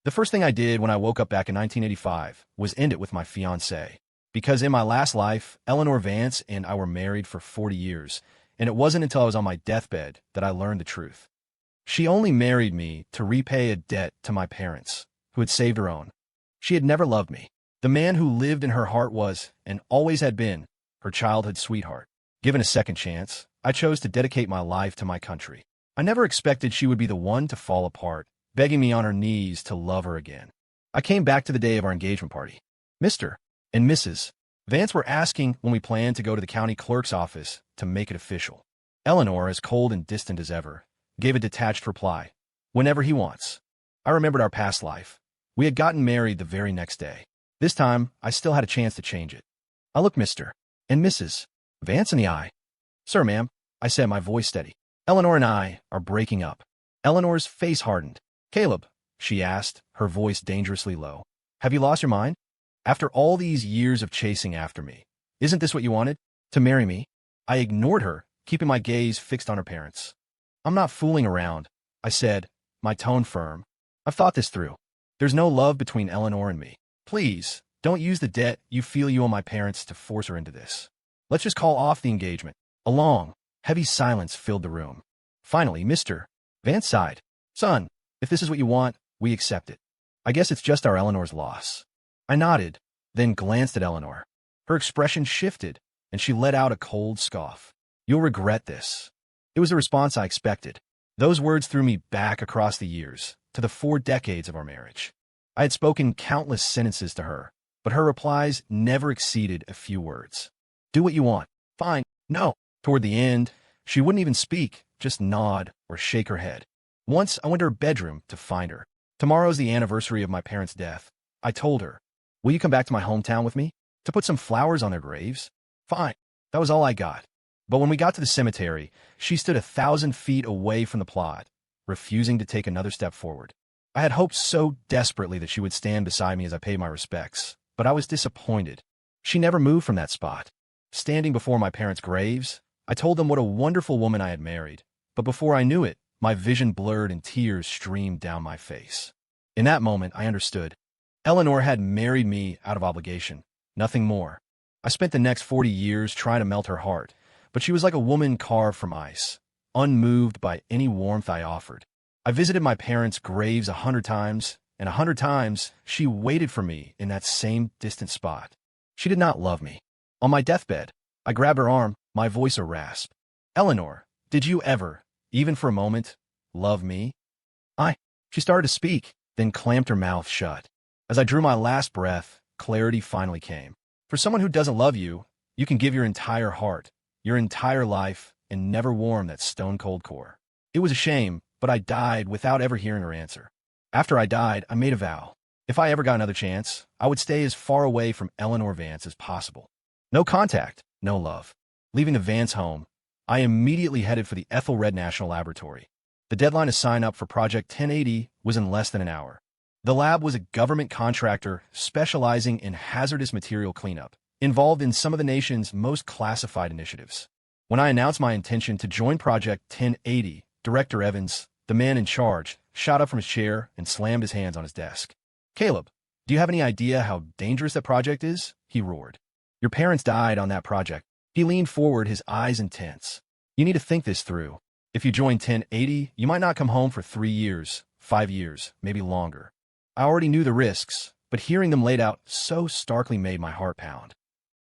The first thing I did when I woke up back in 1985 was end it with my fiancée. Because in my last life, Eleanor Vance and I were married for 40 years, and it wasn't until I was on my deathbed that I learned the truth. She only married me to repay a debt to my parents, who had saved her own. She had never loved me. The man who lived in her heart was, and always had been, her childhood sweetheart. Given a second chance, I chose to dedicate my life to my country. I never expected she would be the one to fall apart, begging me on her knees to love her again. I came back to the day of our engagement party. Mr. and Mrs. Vance were asking when we planned to go to the county clerk's office to make it official. Eleanor, as cold and distant as ever, gave a detached reply. Whenever he wants. I remembered our past life. We had gotten married the very next day. This time, I still had a chance to change it. I looked Mr. and Mrs. Vance in the eye. Sir, ma'am, I said, my voice steady. Eleanor and I are breaking up. Eleanor's face hardened. Caleb, she asked, her voice dangerously low. Have you lost your mind? After all these years of chasing after me, isn't this what you wanted? To marry me? I ignored her, keeping my gaze fixed on her parents. I'm not fooling around, I said, my tone firm. I've thought this through. There's no love between Eleanor and me. Please, don't use the debt you feel you owe my parents to force her into this. Let's just call off the engagement. A long, heavy silence filled the room. Finally, Mr. Vance sighed. Son, if this is what you want, we accept it. I guess it's just our Eleanor's loss. I nodded, then glanced at Eleanor. Her expression shifted, and she let out a cold scoff. You'll regret this. It was the response I expected. Those words threw me back across the years, to the 4 decades of our marriage. I had spoken countless sentences to her, but her replies never exceeded a few words. Do what you want. Fine. No. Toward the end, she wouldn't even speak, just nod or shake her head. Once I went to her bedroom to find her. Tomorrow's the anniversary of my parents' death. I told her, will you come back to my hometown with me? To put some flowers on their graves? Fine. That was all I got. But when we got to the cemetery, she stood 1,000 feet away from the plot, refusing to take another step forward. I had hoped so desperately that she would stand beside me as I paid my respects, but I was disappointed. She never moved from that spot. Standing before my parents' graves, I told them what a wonderful woman I had married, but before I knew it, my vision blurred and tears streamed down my face. In that moment, I understood. Eleanor had married me out of obligation, nothing more. I spent the next 40 years trying to melt her heart, but she was like a woman carved from ice, unmoved by any warmth I offered. I visited my parents' graves 100 times, and 100 times she waited for me in that same distant spot. She did not love me. On my deathbed, I grabbed her arm, my voice a rasp. Eleanor, did you ever, even for a moment, love me? She started to speak, then clamped her mouth shut. As I drew my last breath, clarity finally came. For someone who doesn't love you, you can give your entire heart, your entire life, and never warm that stone-cold core. It was a shame, but I died without ever hearing her answer. After I died, I made a vow. If I ever got another chance, I would stay as far away from Eleanor Vance as possible. No contact, no love. Leaving the Vance home, I immediately headed for the Ethelred National Laboratory. The deadline to sign up for Project 1080 was in less than an hour. The lab was a government contractor specializing in hazardous material cleanup, involved in some of the nation's most classified initiatives. When I announced my intention to join Project 1080, Director Evans, the man in charge, shot up from his chair and slammed his hands on his desk. Caleb, do you have any idea how dangerous that project is? He roared. Your parents died on that project. He leaned forward, his eyes intense. You need to think this through. If you join 1080, you might not come home for 3 years, 5 years, maybe longer. I already knew the risks, but hearing them laid out so starkly made my heart pound.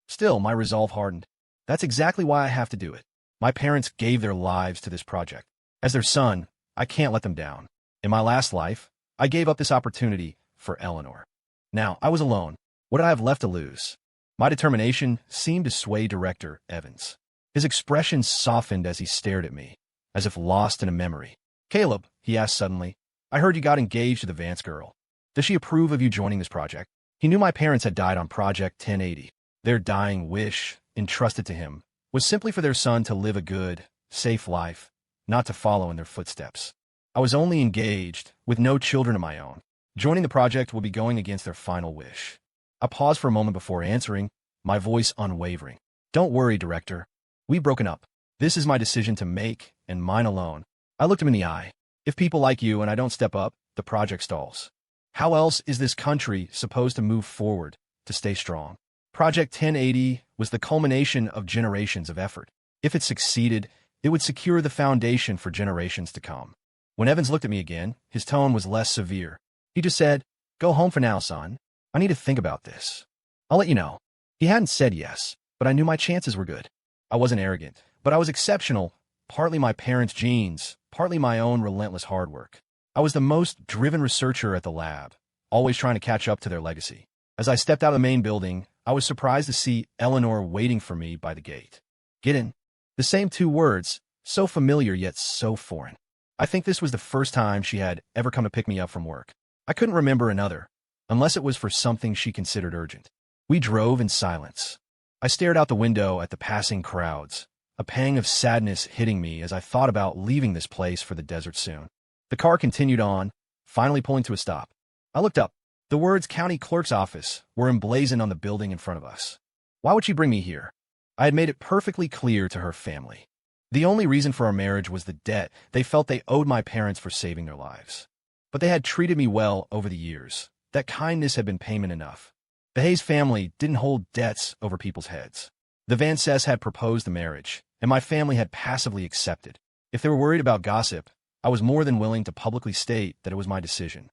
Still, my resolve hardened. That's exactly why I have to do it. My parents gave their lives to this project. As their son, I can't let them down. In my last life, I gave up this opportunity for Eleanor. Now, I was alone. What did I have left to lose? My determination seemed to sway Director Evans. His expression softened as he stared at me, as if lost in a memory. Caleb, he asked suddenly, I heard you got engaged to the Vance girl. Does she approve of you joining this project? He knew my parents had died on Project 1080. Their dying wish, entrusted to him, was simply for their son to live a good, safe life, not to follow in their footsteps. I was only engaged, with no children of my own. Joining the project will be going against their final wish. I paused for a moment before answering, my voice unwavering. Don't worry, Director. We've broken up. This is my decision to make, and mine alone. I looked him in the eye. If people like you and I don't step up, the project stalls. How else is this country supposed to move forward to stay strong? Project 1080 was the culmination of generations of effort. If it succeeded, it would secure the foundation for generations to come. When Evans looked at me again, his tone was less severe. He just said, "Go home for now, son. I need to think about this. I'll let you know." He hadn't said yes, but I knew my chances were good. I wasn't arrogant, but I was exceptional, partly my parents' genes, partly my own relentless hard work. I was the most driven researcher at the lab, always trying to catch up to their legacy. As I stepped out of the main building, I was surprised to see Eleanor waiting for me by the gate. "Get in." The same two words, so familiar yet so foreign. I think this was the first time she had ever come to pick me up from work. I couldn't remember another, unless it was for something she considered urgent. We drove in silence. I stared out the window at the passing crowds, a pang of sadness hitting me as I thought about leaving this place for the desert soon. The car continued on, finally pulling to a stop. I looked up. The words "County Clerk's Office" were emblazoned on the building in front of us. Why would she bring me here? I had made it perfectly clear to her family. The only reason for our marriage was the debt they felt they owed my parents for saving their lives. But they had treated me well over the years. That kindness had been payment enough. The Hayes family didn't hold debts over people's heads. The Vances had proposed the marriage, and my family had passively accepted. If they were worried about gossip, I was more than willing to publicly state that it was my decision.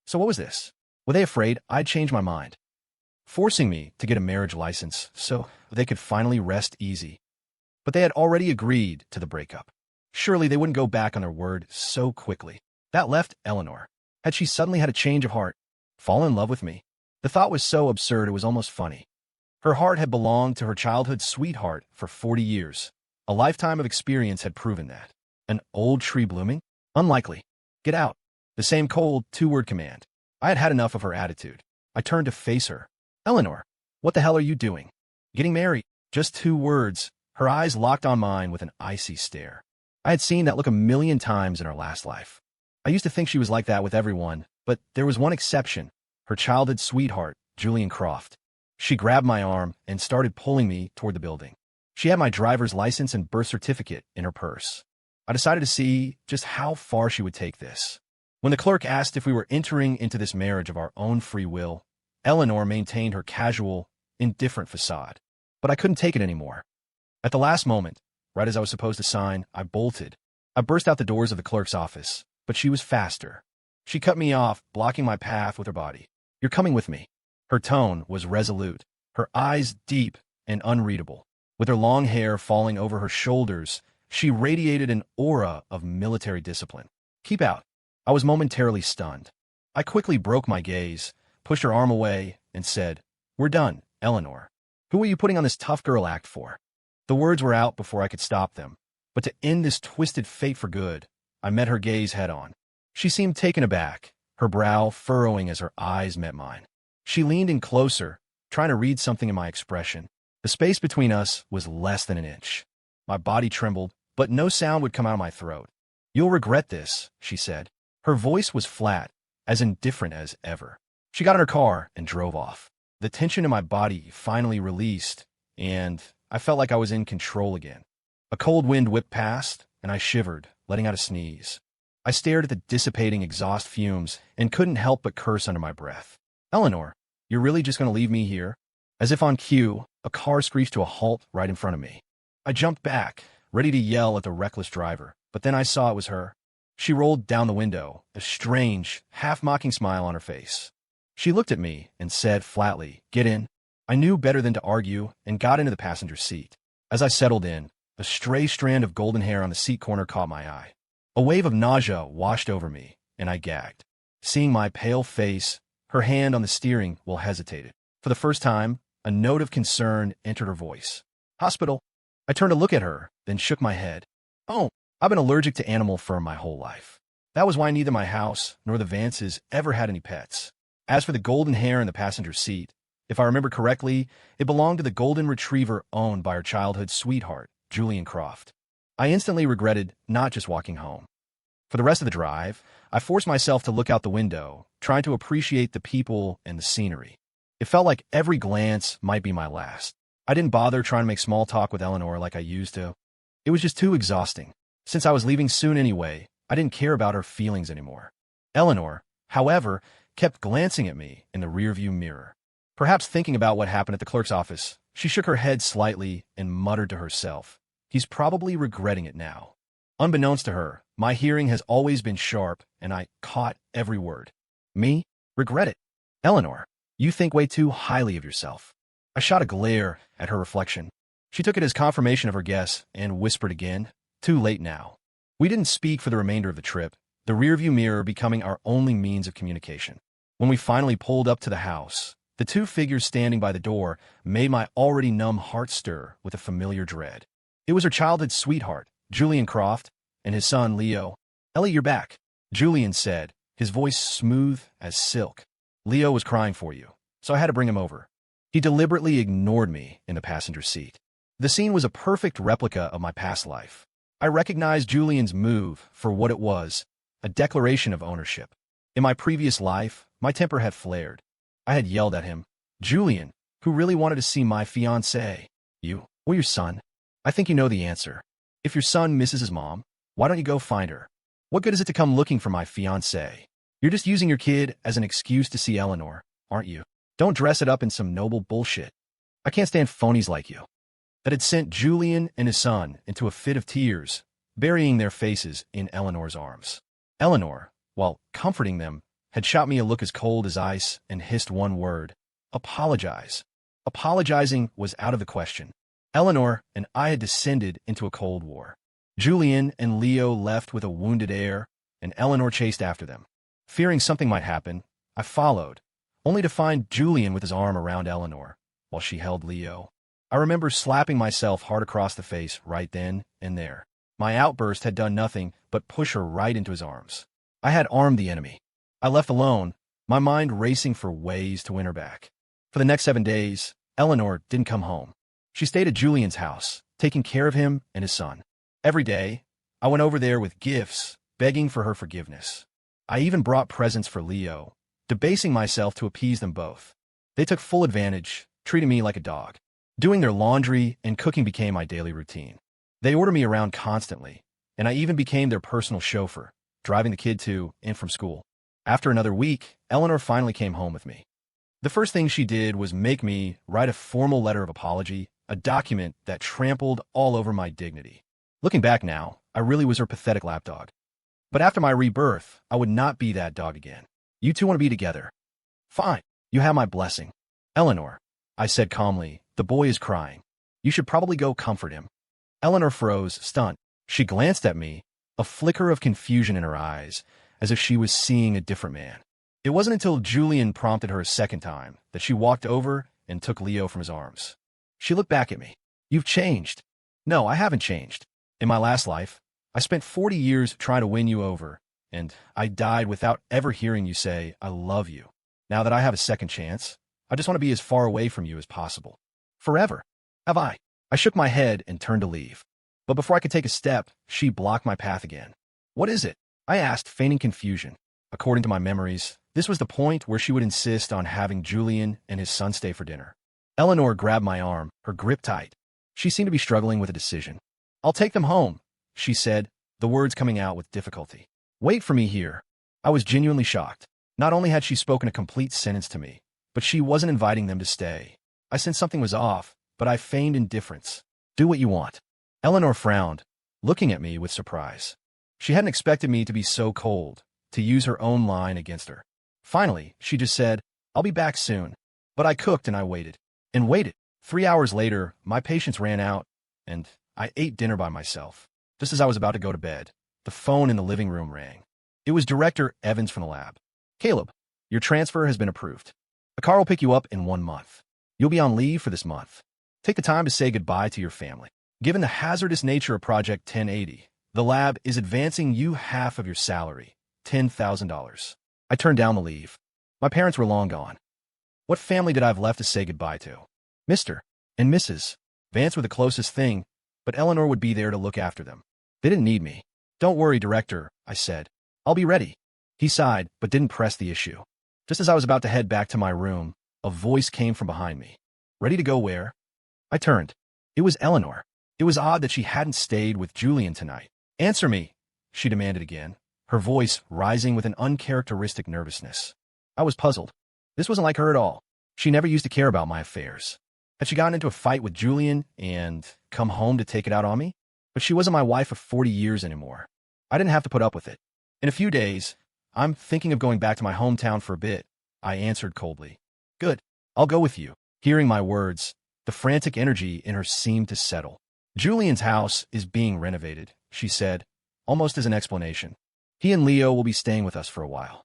So what was this? Were they afraid I'd change my mind, forcing me to get a marriage license so they could finally rest easy? But they had already agreed to the breakup. Surely they wouldn't go back on their word so quickly. That left Eleanor. Had she suddenly had a change of heart, fallen in love with me? The thought was so absurd it was almost funny. Her heart had belonged to her childhood sweetheart for 40 years. A lifetime of experience had proven that. An old tree blooming? Unlikely. Get out. The same cold, two-word command. I had had enough of her attitude. I turned to face her. "Eleanor, what the hell are you doing?" "Getting married." Just 2 words. Her eyes locked on mine with an icy stare. I had seen that look a million times in her last life. I used to think she was like that with everyone, but there was one exception. Her childhood sweetheart, Julian Croft. She grabbed my arm and started pulling me toward the building. She had my driver's license and birth certificate in her purse. I decided to see just how far she would take this. When the clerk asked if we were entering into this marriage of our own free will, Eleanor maintained her casual, indifferent facade. But I couldn't take it anymore. At the last moment, right as I was supposed to sign, I bolted. I burst out the doors of the clerk's office, but she was faster. She cut me off, blocking my path with her body. "You're coming with me." Her tone was resolute, her eyes deep and unreadable. With her long hair falling over her shoulders, she radiated an aura of military discipline. "Keep out." I was momentarily stunned. I quickly broke my gaze, pushed her arm away, and said, "We're done, Eleanor. Who are you putting on this tough girl act for?" The words were out before I could stop them, but to end this twisted fate for good, I met her gaze head-on. She seemed taken aback, her brow furrowing as her eyes met mine. She leaned in closer, trying to read something in my expression. The space between us was less than an inch. My body trembled, but no sound would come out of my throat. "You'll regret this," she said. Her voice was flat, as indifferent as ever. She got in her car and drove off. The tension in my body finally released, and I felt like I was in control again. A cold wind whipped past, and I shivered, letting out a sneeze. I stared at the dissipating exhaust fumes and couldn't help but curse under my breath. "Eleanor, you're really just going to leave me here?" As if on cue, a car screeched to a halt right in front of me. I jumped back, ready to yell at the reckless driver, but then I saw it was her. She rolled down the window, a strange, half-mocking smile on her face. She looked at me and said flatly, "Get in." I knew better than to argue and got into the passenger seat. As I settled in, a stray strand of golden hair on the seat corner caught my eye. A wave of nausea washed over me, and I gagged. Seeing my pale face, her hand on the steering wheel hesitated. For the first time, a note of concern entered her voice. "Hospital." I turned to look at her, then shook my head. "Oh, I've been allergic to animal fur my whole life. That was why neither my house nor the Vances ever had any pets." As for the golden hair in the passenger seat, if I remember correctly, it belonged to the golden retriever owned by her childhood sweetheart, Julian Croft. I instantly regretted not just walking home. For the rest of the drive, I forced myself to look out the window, trying to appreciate the people and the scenery. It felt like every glance might be my last. I didn't bother trying to make small talk with Eleanor like I used to. It was just too exhausting. Since I was leaving soon anyway, I didn't care about her feelings anymore. Eleanor, however, kept glancing at me in the rearview mirror. Perhaps thinking about what happened at the clerk's office, she shook her head slightly and muttered to herself, "He's probably regretting it now." Unbeknownst to her, my hearing has always been sharp, and I caught every word. "Me? Regret it? Eleanor, you think way too highly of yourself." I shot a glare at her reflection. She took it as confirmation of her guess and whispered again, "Too late now." We didn't speak for the remainder of the trip, the rearview mirror becoming our only means of communication. When we finally pulled up to the house, the two figures standing by the door made my already numb heart stir with a familiar dread. It was her childhood sweetheart, Julian Croft, and his son, Leo. "Ellie, you're back," Julian said, his voice smooth as silk. "Leo was crying for you, so I had to bring him over." He deliberately ignored me in the passenger seat. The scene was a perfect replica of my past life. I recognized Julian's move for what it was, a declaration of ownership. In my previous life, my temper had flared. I had yelled at him, "Julian, who really wanted to see my fiancée? You or your son? I think you know the answer. If your son misses his mom, why don't you go find her? What good is it to come looking for my fiancée? You're just using your kid as an excuse to see Eleanor, aren't you? Don't dress it up in some noble bullshit. I can't stand phonies like you." That had sent Julian and his son into a fit of tears, burying their faces in Eleanor's arms. Eleanor, while comforting them, had shot me a look as cold as ice and hissed one word: "Apologize." Apologizing was out of the question. Eleanor and I had descended into a cold war. Julian and Leo left with a wounded air, and Eleanor chased after them. Fearing something might happen, I followed, only to find Julian with his arm around Eleanor, while she held Leo. I remember slapping myself hard across the face right then and there. My outburst had done nothing but push her right into his arms. I had armed the enemy. I left alone, my mind racing for ways to win her back. For the next 7 days, Eleanor didn't come home. She stayed at Julian's house, taking care of him and his son. Every day, I went over there with gifts, begging for her forgiveness. I even brought presents for Leo, debasing myself to appease them both. They took full advantage, treating me like a dog. Doing their laundry and cooking became my daily routine. They ordered me around constantly, and I even became their personal chauffeur, driving the kid to and from school. After another week, Eleanor finally came home with me. The first thing she did was make me write a formal letter of apology, a document that trampled all over my dignity. Looking back now, I really was her pathetic lapdog. But after my rebirth, I would not be that dog again. "You two want to be together? Fine. You have my blessing." "Eleanor," I said calmly, "the boy is crying. You should probably go comfort him." Eleanor froze, stunned. She glanced at me, a flicker of confusion in her eyes, as if she was seeing a different man. It wasn't until Julian prompted her a second time that she walked over and took Leo from his arms. She looked back at me. "You've changed." "No, I haven't changed. In my last life, I spent 40 years trying to win you over, and I died without ever hearing you say, 'I love you.' Now that I have a second chance, I just want to be as far away from you as possible. Forever. Have I?" I shook my head and turned to leave. But before I could take a step, she blocked my path again. "What is it?" I asked, feigning confusion. According to my memories, this was the point where she would insist on having Julian and his son stay for dinner. Eleanor grabbed my arm, her grip tight. She seemed to be struggling with a decision. "I'll take them home," she said, the words coming out with difficulty. "Wait for me here." I was genuinely shocked. Not only had she spoken a complete sentence to me, but she wasn't inviting them to stay. I sensed something was off, but I feigned indifference. "Do what you want." Eleanor frowned, looking at me with surprise. She hadn't expected me to be so cold, to use her own line against her. Finally, she just said, "I'll be back soon." But I cooked and I waited. And waited. 3 hours later, my patience ran out, and I ate dinner by myself. Just as I was about to go to bed, the phone in the living room rang. It was Director Evans from the lab. "Caleb, your transfer has been approved. A car will pick you up in 1 month. You'll be on leave for this month. Take the time to say goodbye to your family. Given the hazardous nature of Project 1080, the lab is advancing you half of your salary, $10,000. I turned down the leave. My parents were long gone. What family did I have left to say goodbye to? Mr. and Mrs. Vance were the closest thing, but Eleanor would be there to look after them. They didn't need me. "Don't worry, Director," I said. "I'll be ready." He sighed, but didn't press the issue. Just as I was about to head back to my room, a voice came from behind me. "Ready to go where?" I turned. It was Eleanor. It was odd that she hadn't stayed with Julian tonight. "Answer me," she demanded again, her voice rising with an uncharacteristic nervousness. I was puzzled. This wasn't like her at all. She never used to care about my affairs. Had she gotten into a fight with Julian and come home to take it out on me? But she wasn't my wife of 40 years anymore. I didn't have to put up with it. In a few days, I'm thinking of going back to my hometown for a bit, I answered coldly. Good. I'll go with you. Hearing my words, the frantic energy in her seemed to settle. Julian's house is being renovated, she said, almost as an explanation. He and Leo will be staying with us for a while.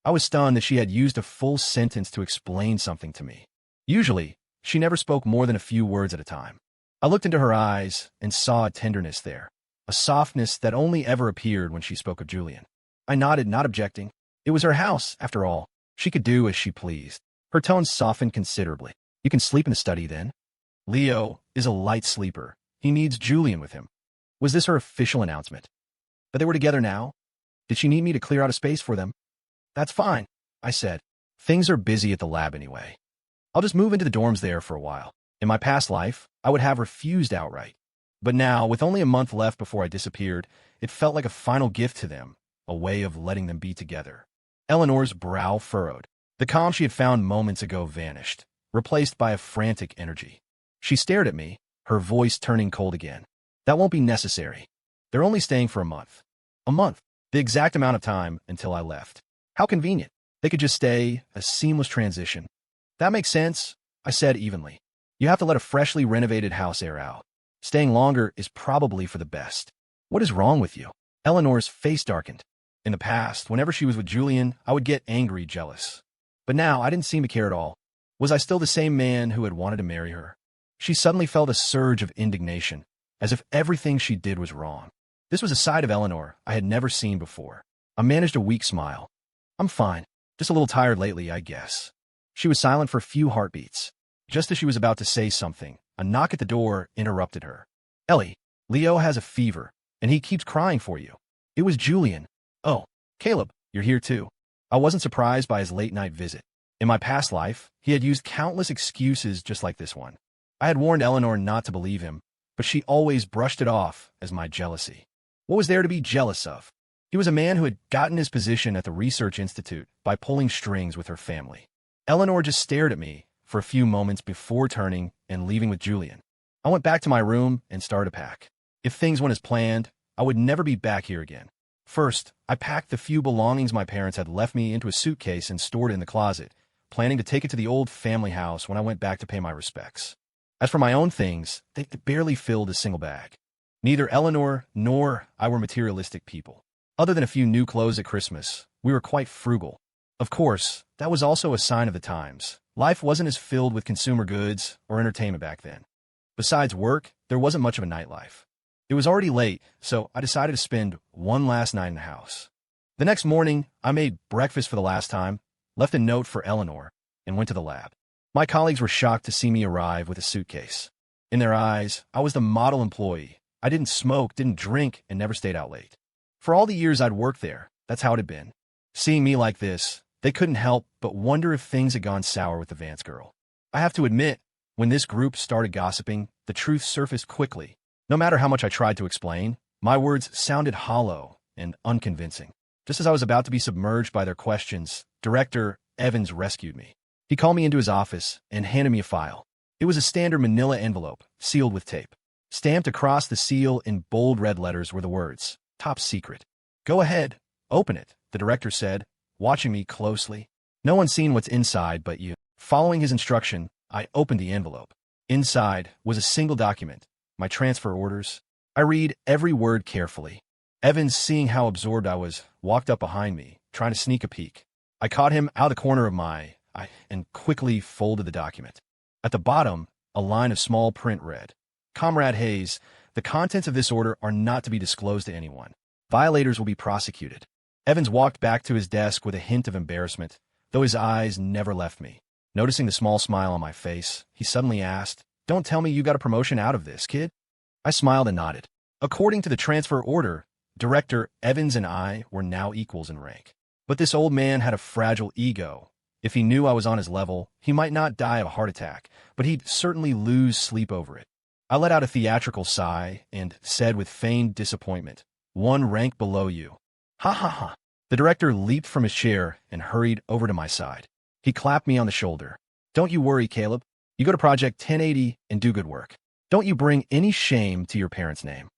I was stunned that she had used a full sentence to explain something to me. Usually, she never spoke more than a few words at a time. I looked into her eyes and saw a tenderness there, a softness that only ever appeared when she spoke of Julian. I nodded, not objecting. It was her house, after all. She could do as she pleased. Her tone softened considerably. You can sleep in the study then. Leo is a light sleeper. He needs Julian with him. Was this her official announcement? That they were together now? Did she need me to clear out a space for them? That's fine, I said. Things are busy at the lab anyway. I'll just move into the dorms there for a while. In my past life, I would have refused outright. But now, with only a month left before I disappeared, it felt like a final gift to them, a way of letting them be together. Eleanor's brow furrowed. The calm she had found moments ago vanished, replaced by a frantic energy. She stared at me, her voice turning cold again. That won't be necessary. They're only staying for a month. A month. The exact amount of time until I left. How convenient. They could just stay, a seamless transition. That makes sense, I said evenly. You have to let a freshly renovated house air out. Staying longer is probably for the best. What is wrong with you? Eleanor's face darkened. In the past, whenever she was with Julian, I would get angry, jealous. But now, I didn't seem to care at all. Was I still the same man who had wanted to marry her? She suddenly felt a surge of indignation, as if everything she did was wrong. This was a side of Eleanor I had never seen before. I managed a weak smile. I'm fine. Just a little tired lately, I guess. She was silent for a few heartbeats. Just as she was about to say something, a knock at the door interrupted her. Ellie, Leo has a fever, and he keeps crying for you. It was Julian. Oh, Caleb, you're here too. I wasn't surprised by his late-night visit. In my past life, he had used countless excuses just like this one. I had warned Eleanor not to believe him, but she always brushed it off as my jealousy. What was there to be jealous of? He was a man who had gotten his position at the research institute by pulling strings with her family. Eleanor just stared at me for a few moments before turning and leaving with Julian. I went back to my room and started to pack. If things went as planned, I would never be back here again. First, I packed the few belongings my parents had left me into a suitcase and stored it in the closet, planning to take it to the old family house when I went back to pay my respects. As for my own things, they barely filled a single bag. Neither Eleanor nor I were materialistic people. Other than a few new clothes at Christmas, we were quite frugal. Of course, that was also a sign of the times. Life wasn't as filled with consumer goods or entertainment back then. Besides work, there wasn't much of a nightlife. It was already late, so I decided to spend one last night in the house. The next morning, I made breakfast for the last time, left a note for Eleanor, and went to the lab. My colleagues were shocked to see me arrive with a suitcase. In their eyes, I was the model employee. I didn't smoke, didn't drink, and never stayed out late. For all the years I'd worked there, that's how it had been. Seeing me like this, they couldn't help but wonder if things had gone sour with the Vance girl. I have to admit, when this group started gossiping, the truth surfaced quickly. No matter how much I tried to explain, my words sounded hollow and unconvincing. Just as I was about to be submerged by their questions, Director Evans rescued me. He called me into his office and handed me a file. It was a standard manila envelope, sealed with tape. Stamped across the seal in bold red letters were the words, "Top secret." "Go ahead, open it," the director said, watching me closely. No one's seen what's inside but you. Following his instruction, I opened the envelope. Inside was a single document, my transfer orders. I read every word carefully. Evans, seeing how absorbed I was, walked up behind me, trying to sneak a peek. I caught him out of the corner of my eye and quickly folded the document. At the bottom, a line of small print read, "Comrade Hayes, the contents of this order are not to be disclosed to anyone. Violators will be prosecuted." Evans walked back to his desk with a hint of embarrassment, though his eyes never left me. Noticing the small smile on my face, he suddenly asked, "Don't tell me you got a promotion out of this, kid?" I smiled and nodded. According to the transfer order, Director Evans and I were now equals in rank. But this old man had a fragile ego. If he knew I was on his level, he might not die of a heart attack, but he'd certainly lose sleep over it. I let out a theatrical sigh and said with feigned disappointment, "One rank below you." "Ha ha ha. The director leaped from his chair and hurried over to my side. He clapped me on the shoulder. "Don't you worry, Caleb. You go to Project 1080 and do good work. Don't you bring any shame to your parents' name."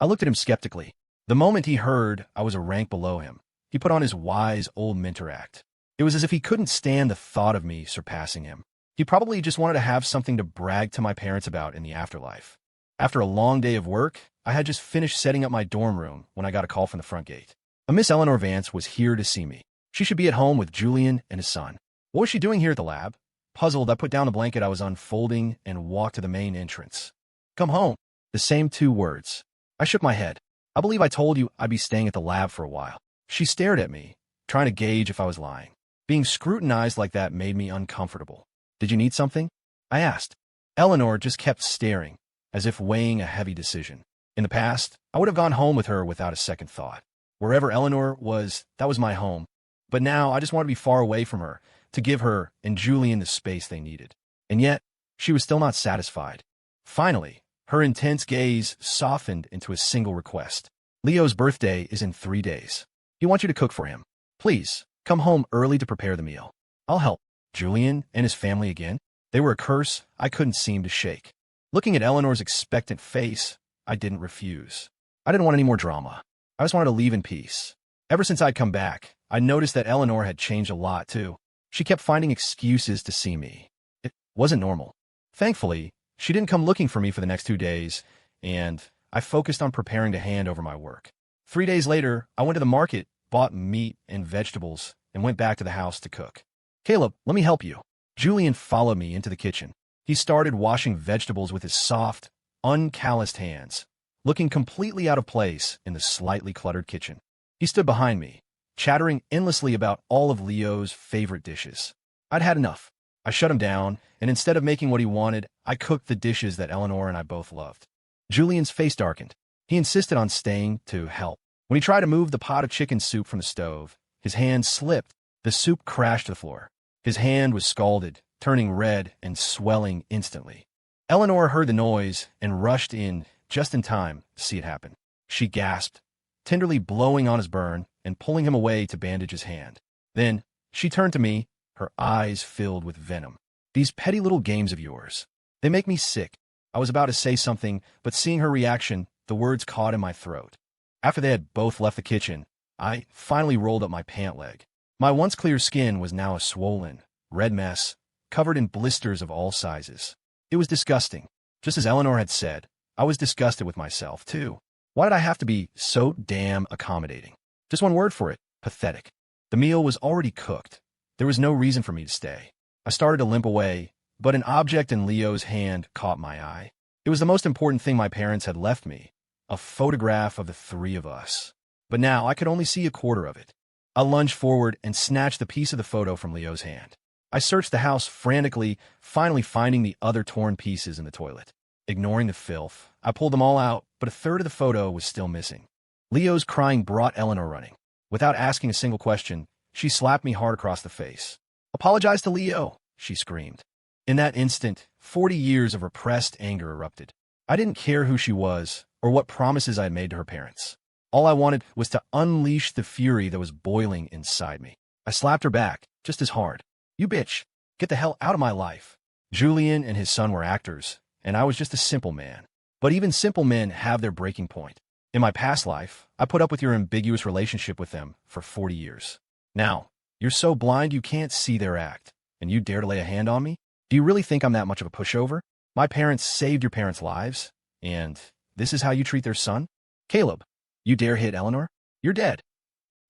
I looked at him skeptically. The moment he heard I was a rank below him, he put on his wise old mentor act. It was as if he couldn't stand the thought of me surpassing him. He probably just wanted to have something to brag to my parents about in the afterlife. After a long day of work, I had just finished setting up my dorm room when I got a call from the front gate. A Miss Eleanor Vance was here to see me. She should be at home with Julian and his son. What was she doing here at the lab? Puzzled, I put down the blanket I was unfolding and walked to the main entrance. "Come home." The same two words. I shook my head. "I believe I told you I'd be staying at the lab for a while." She stared at me, trying to gauge if I was lying. Being scrutinized like that made me uncomfortable. "Did you need something?" I asked. Eleanor just kept staring, as if weighing a heavy decision. In the past, I would have gone home with her without a second thought. Wherever Eleanor was, that was my home. But now I just wanted to be far away from her, to give her and Julian the space they needed. And yet, she was still not satisfied. Finally, her intense gaze softened into a single request. "Leo's birthday is in 3 days. He wants you to cook for him. Please, come home early to prepare the meal. I'll help." Julian and his family again? They were a curse I couldn't seem to shake. Looking at Eleanor's expectant face, I didn't refuse. I didn't want any more drama. I just wanted to leave in peace. Ever since I'd come back, I noticed that Eleanor had changed a lot, too. She kept finding excuses to see me. It wasn't normal. Thankfully, she didn't come looking for me for the next 2 days, and I focused on preparing to hand over my work. 3 days later, I went to the market, bought meat and vegetables, and went back to the house to cook. "Caleb, let me help you." Julian followed me into the kitchen. He started washing vegetables with his soft, uncalloused hands, looking completely out of place in the slightly cluttered kitchen. He stood behind me, chattering endlessly about all of Leo's favorite dishes. I'd had enough. I shut him down, and instead of making what he wanted, I cooked the dishes that Eleanor and I both loved. Julian's face darkened. He insisted on staying to help. When he tried to move the pot of chicken soup from the stove, his hand slipped. The soup crashed to the floor. His hand was scalded, turning red and swelling instantly. Eleanor heard the noise and rushed in just in time to see it happen. She gasped, tenderly blowing on his burn and pulling him away to bandage his hand. Then she turned to me, her eyes filled with venom. "These petty little games of yours, they make me sick." I was about to say something, but seeing her reaction, the words caught in my throat. After they had both left the kitchen, I finally rolled up my pant leg. My once clear skin was now a swollen, red mess, covered in blisters of all sizes. It was disgusting. Just as Eleanor had said, I was disgusted with myself, too. Why did I have to be so damn accommodating? Just one word for it: pathetic. The meal was already cooked. There was no reason for me to stay. I started to limp away, but an object in Leo's hand caught my eye. It was the most important thing my parents had left me, a photograph of the three of us. But now I could only see a quarter of it. I lunged forward and snatched the piece of the photo from Leo's hand. I searched the house frantically, finally finding the other torn pieces in the toilet. Ignoring the filth, I pulled them all out, but a third of the photo was still missing. Leo's crying brought Eleanor running. Without asking a single question, she slapped me hard across the face. "Apologize to Leo," she screamed. In that instant, 40 years of repressed anger erupted. I didn't care who she was or what promises I had made to her parents. All I wanted was to unleash the fury that was boiling inside me. I slapped her back, just as hard. "You bitch, get the hell out of my life." Julian and his son were actors, and I was just a simple man. But even simple men have their breaking point. In my past life, I put up with your ambiguous relationship with them for 40 years. Now, you're so blind you can't see their act, and you dare to lay a hand on me? Do you really think I'm that much of a pushover? My parents saved your parents' lives, and this is how you treat their son? Caleb, you dare hit Eleanor? You're dead.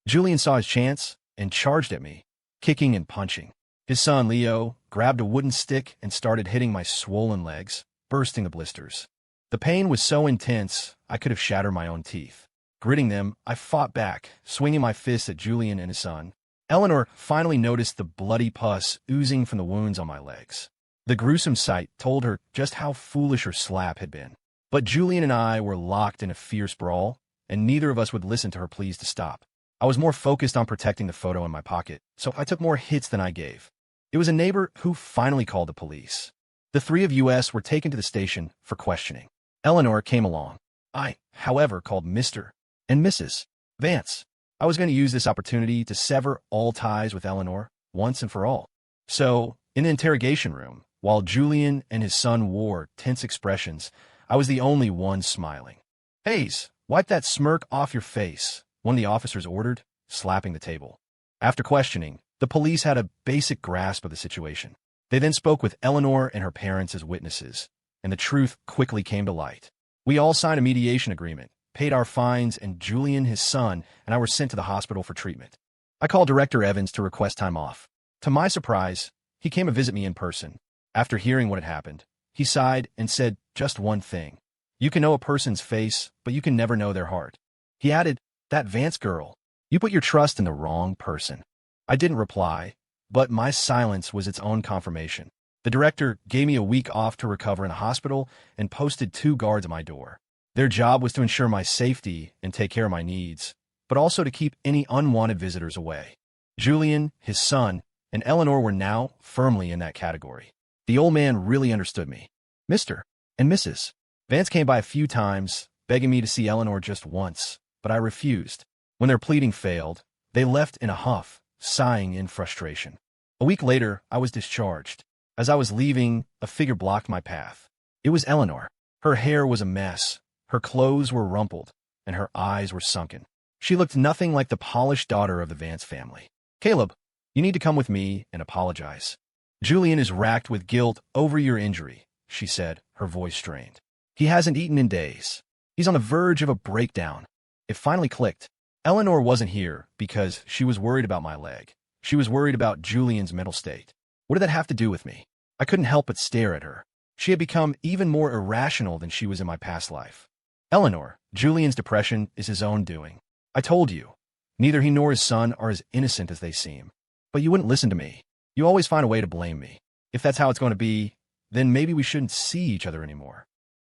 Julian saw his chance and charged at me, kicking and punching. His son, Leo, grabbed a wooden stick and started hitting my swollen legs, bursting the blisters. The pain was so intense, I could have shattered my own teeth. Gritting them, I fought back, swinging my fists at Julian and his son. Eleanor finally noticed the bloody pus oozing from the wounds on my legs. The gruesome sight told her just how foolish her slap had been. But Julian and I were locked in a fierce brawl, and neither of us would listen to her pleas to stop. I was more focused on protecting the photo in my pocket, so I took more hits than I gave. It was a neighbor who finally called the police. The three of us were taken to the station for questioning. Eleanor came along. I, however, called Mr. and Mrs. Vance. I was going to use this opportunity to sever all ties with Eleanor once and for all. So, in the interrogation room, while Julian and his son wore tense expressions, I was the only one smiling. "Hayes, wipe that smirk off your face," one of the officers ordered, slapping the table. After questioning, the police had a basic grasp of the situation. They then spoke with Eleanor and her parents as witnesses, and the truth quickly came to light. We all signed a mediation agreement, paid our fines, and Julian, his son, and I were sent to the hospital for treatment. I called Director Evans to request time off. To my surprise, he came to visit me in person. After hearing what had happened, he sighed and said just one thing: "You can know a person's face, but you can never know their heart." He added, "That Vance girl, you put your trust in the wrong person." I didn't reply, but my silence was its own confirmation. The director gave me a week off to recover in the hospital and posted 2 guards at my door. Their job was to ensure my safety and take care of my needs, but also to keep any unwanted visitors away. Julian, his son, and Eleanor were now firmly in that category. The old man really understood me. "Mr. and Mrs. Vance came by a few times, begging me to see Eleanor just once, but I refused. When their pleading failed, they left in a huff, sighing in frustration. A week later, I was discharged. As I was leaving, a figure blocked my path. It was Eleanor. Her hair was a mess, her clothes were rumpled, and her eyes were sunken. She looked nothing like the polished daughter of the Vance family. "Caleb, you need to come with me and apologize. Julian is racked with guilt over your injury," she said, her voice strained. "He hasn't eaten in days. He's on the verge of a breakdown." It finally clicked. Eleanor wasn't here because she was worried about my leg. She was worried about Julian's mental state. What did that have to do with me? I couldn't help but stare at her. She had become even more irrational than she was in my past life. "Eleanor, Julian's depression is his own doing. I told you. Neither he nor his son are as innocent as they seem. But you wouldn't listen to me. You always find a way to blame me. If that's how it's going to be, then maybe we shouldn't see each other anymore."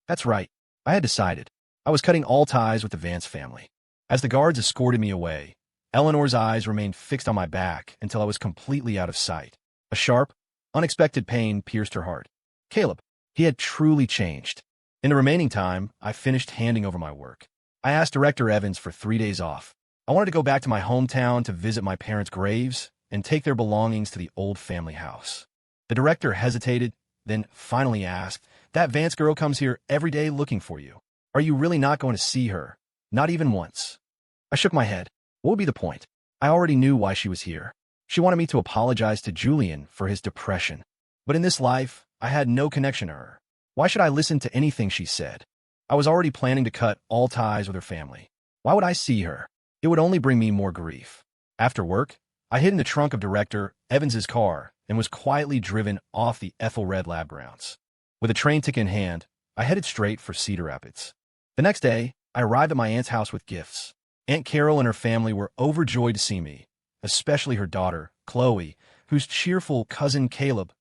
That's right. I had decided. I was cutting all ties with the Vance family. As the guards escorted me away, Eleanor's eyes remained fixed on my back until I was completely out of sight. A sharp, unexpected pain pierced her heart. Caleb, he had truly changed. In the remaining time, I finished handing over my work. I asked Director Evans for 3 days off. I wanted to go back to my hometown to visit my parents' graves and take their belongings to the old family house. The director hesitated, then finally asked, "That Vance girl comes here every day looking for you. Are you really not going to see her? Not even once?" I shook my head. What would be the point? I already knew why she was here. She wanted me to apologize to Julian for his depression. But in this life, I had no connection to her. Why should I listen to anything she said? I was already planning to cut all ties with her family. Why would I see her? It would only bring me more grief. After work, I hid in the trunk of Director Evans's car and was quietly driven off the Ethelred lab grounds. With a train ticket in hand, I headed straight for Cedar Rapids. The next day, I arrived at my aunt's house with gifts. Aunt Carol and her family were overjoyed to see me, especially her daughter, Chloe, whose cheerful cousin Caleb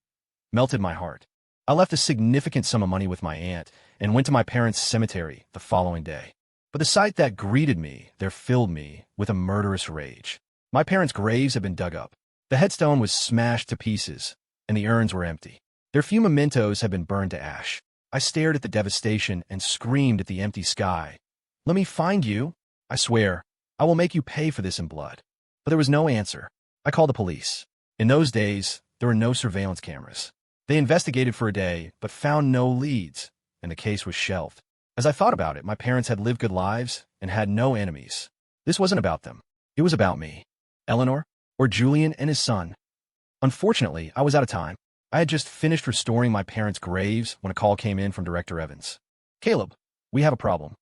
melted my heart. I left a significant sum of money with my aunt and went to my parents' cemetery the following day. But the sight that greeted me there filled me with a murderous rage. My parents' graves had been dug up. The headstone was smashed to pieces, and the urns were empty. Their few mementos had been burned to ash. I stared at the devastation and screamed at the empty sky. "Let me find you. I swear, I will make you pay for this in blood." But there was no answer. I called the police. In those days, there were no surveillance cameras. They investigated for a day, but found no leads, and the case was shelved. As I thought about it, my parents had lived good lives and had no enemies. This wasn't about them. It was about me, Eleanor, or Julian and his son. Unfortunately, I was out of time. I had just finished restoring my parents' graves when a call came in from Director Evans. "Caleb, we have a problem."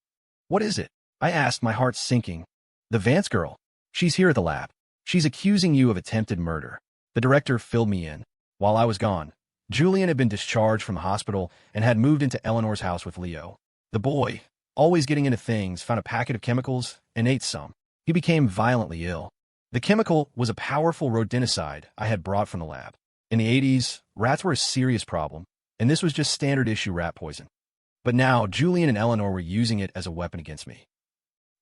"What is it?" I asked, my heart sinking. "The Vance girl. She's here at the lab. She's accusing you of attempted murder." The director filled me in. While I was gone, Julian had been discharged from the hospital and had moved into Eleanor's house with Leo. The boy, always getting into things, found a packet of chemicals and ate some. He became violently ill. The chemical was a powerful rodenticide I had brought from the lab. In the 80s, rats were a serious problem, and this was just standard-issue rat poison. But now, Julian and Eleanor were using it as a weapon against me.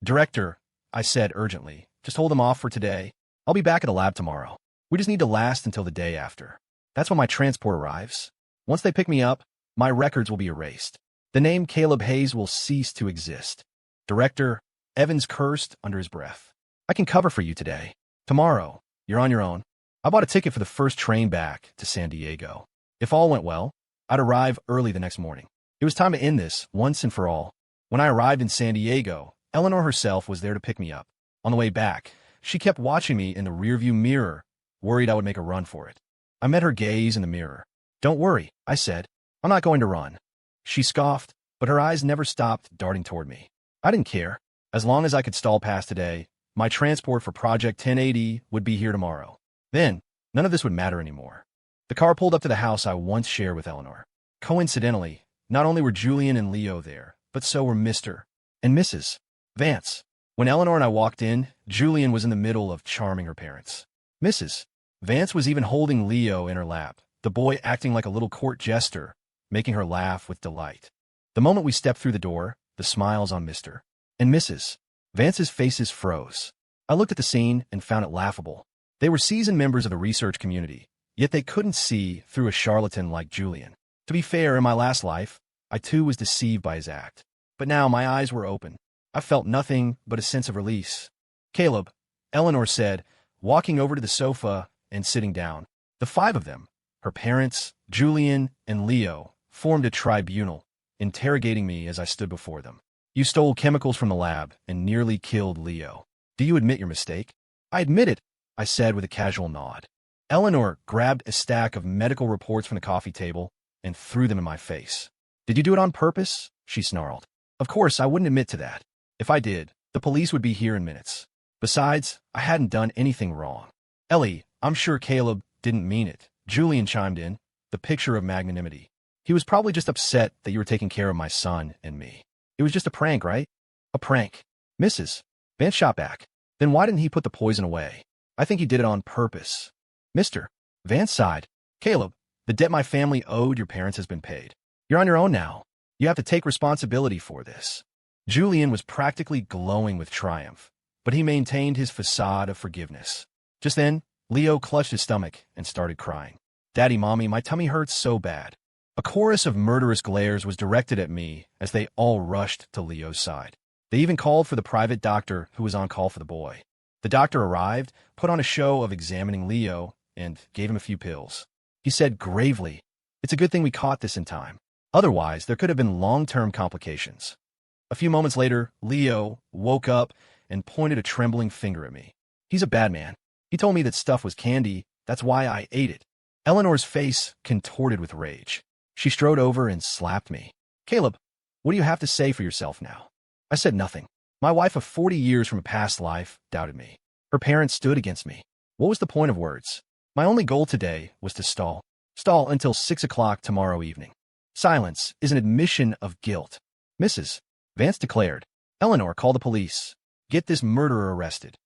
"Director," I said urgently, "just hold them off for today. I'll be back at the lab tomorrow. We just need to last until the day after. That's when my transport arrives. Once they pick me up, my records will be erased. The name Caleb Hayes will cease to exist." Director Evans cursed under his breath. I can cover for you today. Tomorrow, you're on your own. I bought a ticket for the first train back to San Diego. If all went well, I'd arrive early the next morning. It was time to end this once and for all. When I arrived in San Diego, Eleanor herself was there to pick me up. On the way back, she kept watching me in the rearview mirror, worried I would make a run for it. I met her gaze in the mirror. "Don't worry," I said. "I'm not going to run." She scoffed, but her eyes never stopped darting toward me. I didn't care. As long as I could stall past today, my transport for Project 1080 would be here tomorrow. Then, none of this would matter anymore. The car pulled up to the house I once shared with Eleanor. Coincidentally, not only were Julian and Leo there, but so were Mr. and Mrs. Vance. When Eleanor and I walked in, Julian was in the middle of charming her parents. Mrs. Vance was even holding Leo in her lap, the boy acting like a little court jester, making her laugh with delight. The moment we stepped through the door, the smiles on Mr. and Mrs. Vance's faces froze. I looked at the scene and found it laughable. They were seasoned members of the research community, yet they couldn't see through a charlatan like Julian. To be fair, in my last life, I too was deceived by his act. But now my eyes were open. I felt nothing but a sense of release. "Caleb," Eleanor said, walking over to the sofa and sitting down. The five of them, her parents, Julian, and Leo, formed a tribunal, interrogating me as I stood before them. "You stole chemicals from the lab and nearly killed Leo. Do you admit your mistake?" "I admit it," I said with a casual nod. Eleanor grabbed a stack of medical reports from the coffee table and threw them in my face. "Did you do it on purpose?" she snarled. "Of course, I wouldn't admit to that. If I did, the police would be here in minutes. Besides, I hadn't done anything wrong." "Ellie, I'm sure Caleb didn't mean it," Julian chimed in, the picture of magnanimity. "He was probably just upset that you were taking care of my son and me. It was just a prank, right?" "A prank." Mrs. Vance shot back. "Then why didn't he put the poison away?" "I think he did it on purpose." Mr. Vance sighed. "Caleb, the debt my family owed your parents has been paid. You're on your own now. You have to take responsibility for this." Julian was practically glowing with triumph, but he maintained his facade of forgiveness. Just then, Leo clutched his stomach and started crying. "Daddy, Mommy, my tummy hurts so bad." A chorus of murderous glares was directed at me as they all rushed to Leo's side. They even called for the private doctor who was on call for the boy. The doctor arrived, put on a show of examining Leo, and gave him a few pills. He said gravely, "It's a good thing we caught this in time. Otherwise, there could have been long-term complications." A few moments later, Leo woke up and pointed a trembling finger at me. "He's a bad man. He told me that stuff was candy. That's why I ate it." Eleanor's face contorted with rage. She strode over and slapped me. "Caleb, what do you have to say for yourself now?" I said nothing. My wife of 40 years from a past life doubted me. Her parents stood against me. What was the point of words? My only goal today was to stall. Stall until 6 o'clock tomorrow evening. Silence is an admission of guilt. Mrs. Vance declared. "Eleanor, call the police. Get this murderer arrested."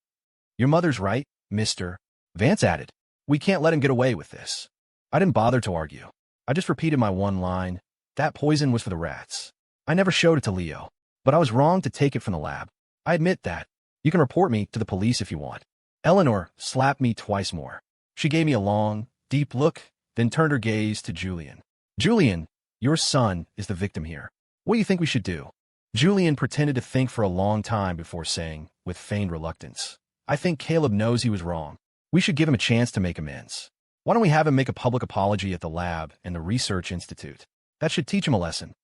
"Your mother's right, Mr. Vance added. "We can't let him get away with this." I didn't bother to argue. I just repeated my one line. That poison was for the rats. I never showed it to Leo, but I was wrong to take it from the lab. I admit that. You can report me to the police if you want. Eleanor slapped me twice more. She gave me a long, deep look, then turned her gaze to Julian. "Julian, your son is the victim here. What do you think we should do?" Julian pretended to think for a long time before saying, with feigned reluctance, "I think Caleb knows he was wrong. We should give him a chance to make amends. Why don't we have him make a public apology at the lab and the research institute? That should teach him a lesson."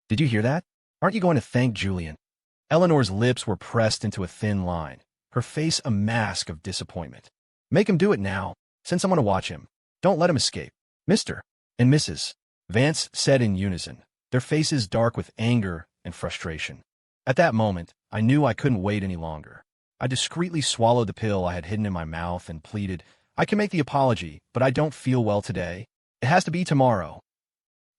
"Did you hear that? Aren't you going to thank Julian?" Eleanor's lips were pressed into a thin line, her face a mask of disappointment. "Make him do it now. Send someone to watch him. Don't let him escape." Mr. and Mrs. Vance said in unison, their faces dark with anger and frustration. At that moment, I knew I couldn't wait any longer. I discreetly swallowed the pill I had hidden in my mouth and pleaded, "I can make the apology, but I don't feel well today. It has to be tomorrow."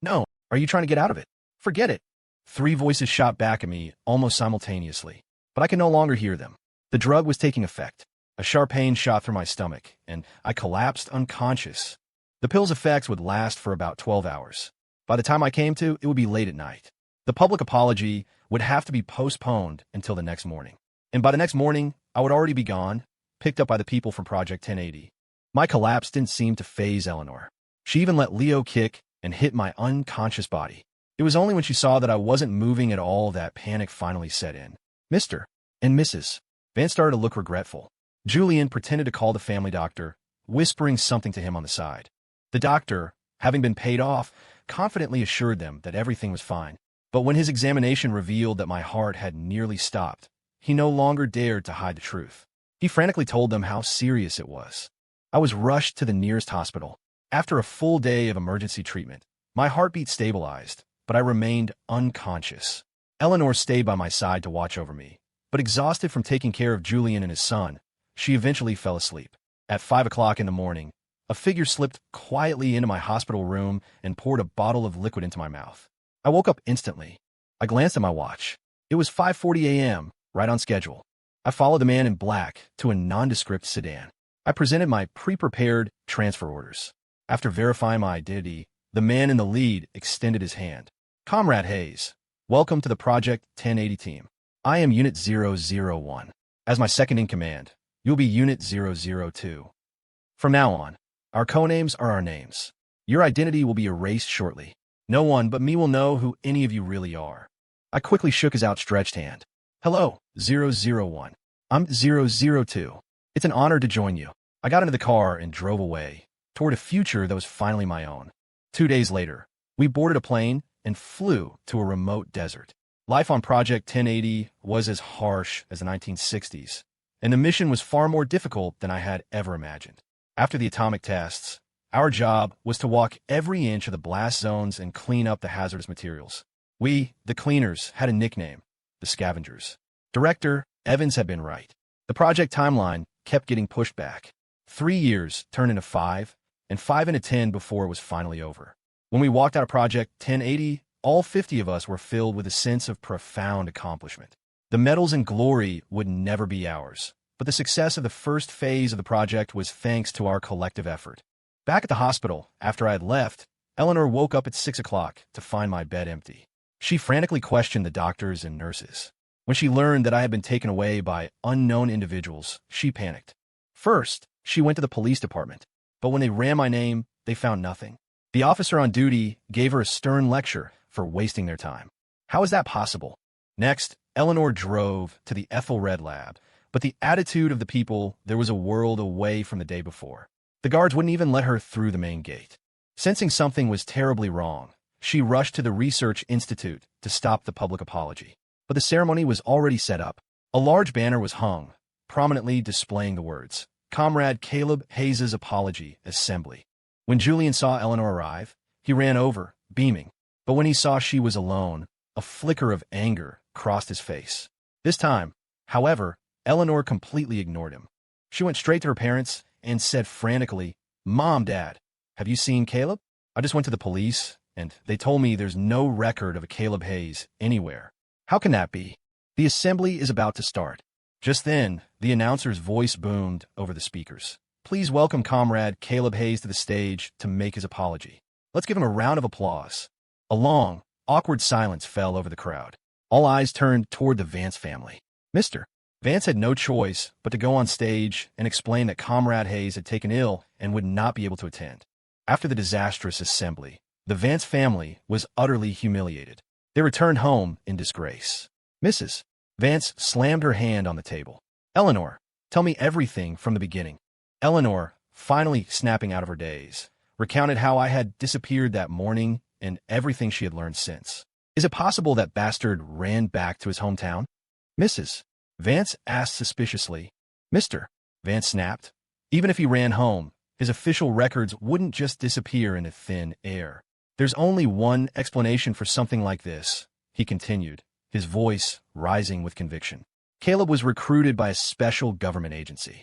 "No, are you trying to get out of it? Forget it." 3 voices shot back at me almost simultaneously, but I could no longer hear them. The drug was taking effect. A sharp pain shot through my stomach, and I collapsed unconscious. The pill's effects would last for about 12 hours. By the time I came to, it would be late at night. The public apology would have to be postponed until the next morning. And by the next morning, I would already be gone, picked up by the people from Project 1080. My collapse didn't seem to faze Eleanor. She even let Leo kick and hit my unconscious body. It was only when she saw that I wasn't moving at all that panic finally set in. Mr. and Mrs. Vance started to look regretful. Julian pretended to call the family doctor, whispering something to him on the side. The doctor, having been paid off, confidently assured them that everything was fine. But when his examination revealed that my heart had nearly stopped, he no longer dared to hide the truth. He frantically told them how serious it was. I was rushed to the nearest hospital. After a full day of emergency treatment, my heartbeat stabilized, but I remained unconscious. Eleanor stayed by my side to watch over me, but exhausted from taking care of Julian and his son, she eventually fell asleep. At 5 o'clock in the morning, a figure slipped quietly into my hospital room and poured a bottle of liquid into my mouth. I woke up instantly. I glanced at my watch. It was 5:40 a.m., right on schedule. I followed the man in black to a nondescript sedan. I presented my pre-prepared transfer orders. After verifying my identity, the man in the lead extended his hand. Comrade Hayes, welcome to the Project 1080 team. I am Unit 001. As my second in command, you'll be Unit 002. From now on, our codenames are our names. Your identity will be erased shortly. No one but me will know who any of you really are. I quickly shook his outstretched hand. Hello, 001. I'm 002. It's an honor to join you. I got into the car and drove away, toward a future that was finally my own. 2 days later, we boarded a plane and flew to a remote desert. Life on Project 1080 was as harsh as the 1960s, and the mission was far more difficult than I had ever imagined. After the atomic tests, our job was to walk every inch of the blast zones and clean up the hazardous materials. We, the cleaners, had a nickname, the Scavengers. Director Evans had been right. The project timeline kept getting pushed back. 3 years turned into 5, and 5 into 10 before it was finally over. When we walked out of Project 1080, all 50 of us were filled with a sense of profound accomplishment. The medals and glory would never be ours, but the success of the first phase of the project was thanks to our collective effort. Back at the hospital, after I had left, Eleanor woke up at 6 o'clock to find my bed empty. She frantically questioned the doctors and nurses. When she learned that I had been taken away by unknown individuals, she panicked. First, she went to the police department, but when they ran my name, they found nothing. The officer on duty gave her a stern lecture for wasting their time. How is that possible? Next, Eleanor drove to the Ethelred lab, but the attitude of the people there was a world away from the day before. The guards wouldn't even let her through the main gate. Sensing something was terribly wrong, she rushed to the Research Institute to stop the public apology. But the ceremony was already set up. A large banner was hung, prominently displaying the words, Comrade Caleb Hayes' Apology Assembly. When Julian saw Eleanor arrive, he ran over, beaming. But when he saw she was alone, a flicker of anger crossed his face. This time, however, Eleanor completely ignored him. She went straight to her parents and said frantically, Mom, Dad, have you seen Caleb? I just went to the police, and they told me there's no record of a Caleb Hayes anywhere. How can that be? The assembly is about to start. Just then, the announcer's voice boomed over the speakers. Please welcome Comrade Caleb Hayes to the stage to make his apology. Let's give him a round of applause. A long, awkward silence fell over the crowd. All eyes turned toward the Vance family. Mr. Vance had no choice but to go on stage and explain that Comrade Hayes had taken ill and would not be able to attend. After the disastrous assembly, the Vance family was utterly humiliated. They returned home in disgrace. Mrs. Vance slammed her hand on the table. Eleanor, tell me everything from the beginning. Eleanor, finally snapping out of her daze, recounted how I had disappeared that morning and everything she had learned since. Is it possible that bastard ran back to his hometown? Mrs. Vance asked suspiciously. Mr. Vance snapped. Even if he ran home, his official records wouldn't just disappear into thin air. There's only one explanation for something like this, he continued, his voice rising with conviction. Caleb was recruited by a special government agency.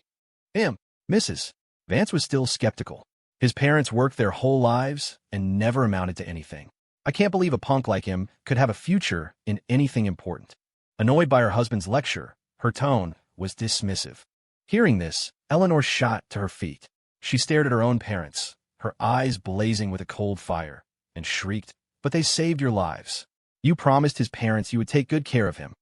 Mrs. Vance was still skeptical. His parents worked their whole lives and never amounted to anything. I can't believe a punk like him could have a future in anything important. Annoyed by her husband's lecture, her tone was dismissive. Hearing this, Eleanor shot to her feet. She stared at her own parents, her eyes blazing with a cold fire, and shrieked, But they saved your lives. You promised his parents you would take good care of him.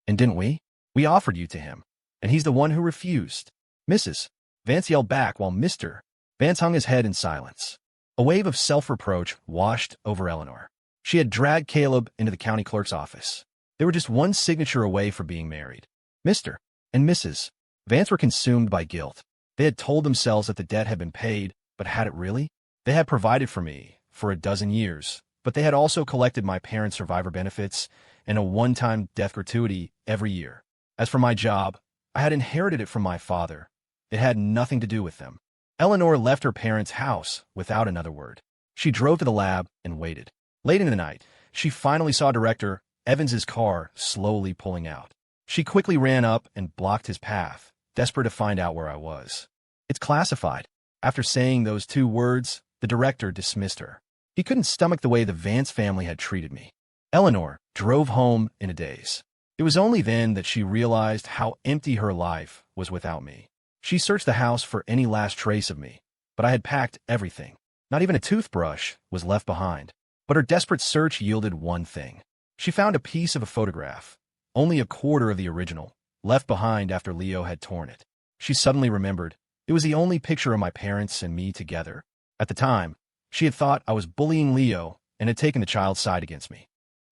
And didn't we? We offered you to him, and he's the one who refused. Mrs. Vance yelled back while Mr. Vance hung his head in silence. A wave of self-reproach washed over Eleanor. She had dragged Caleb into the county clerk's office. They were just one signature away from being married. Mr. and Mrs. Vance were consumed by guilt. They had told themselves that the debt had been paid, but had it really? They had provided for me for a dozen years, but they had also collected my parents' survivor benefits and a one-time death gratuity every year. As for my job, I had inherited it from my father. It had nothing to do with them. Eleanor left her parents' house without another word. She drove to the lab and waited. Late in the night, she finally saw Director Evans's car slowly pulling out. She quickly ran up and blocked his path, desperate to find out where I was. It's classified. After saying those 2 words, the director dismissed her. He couldn't stomach the way the Vance family had treated me. Eleanor drove home in a daze. It was only then that she realized how empty her life was without me. She searched the house for any last trace of me, but I had packed everything. Not even a toothbrush was left behind. But her desperate search yielded one thing. She found a piece of a photograph, only a quarter of the original, left behind after Leo had torn it. She suddenly remembered it was the only picture of my parents and me together. At the time, she had thought I was bullying Leo and had taken the child's side against me.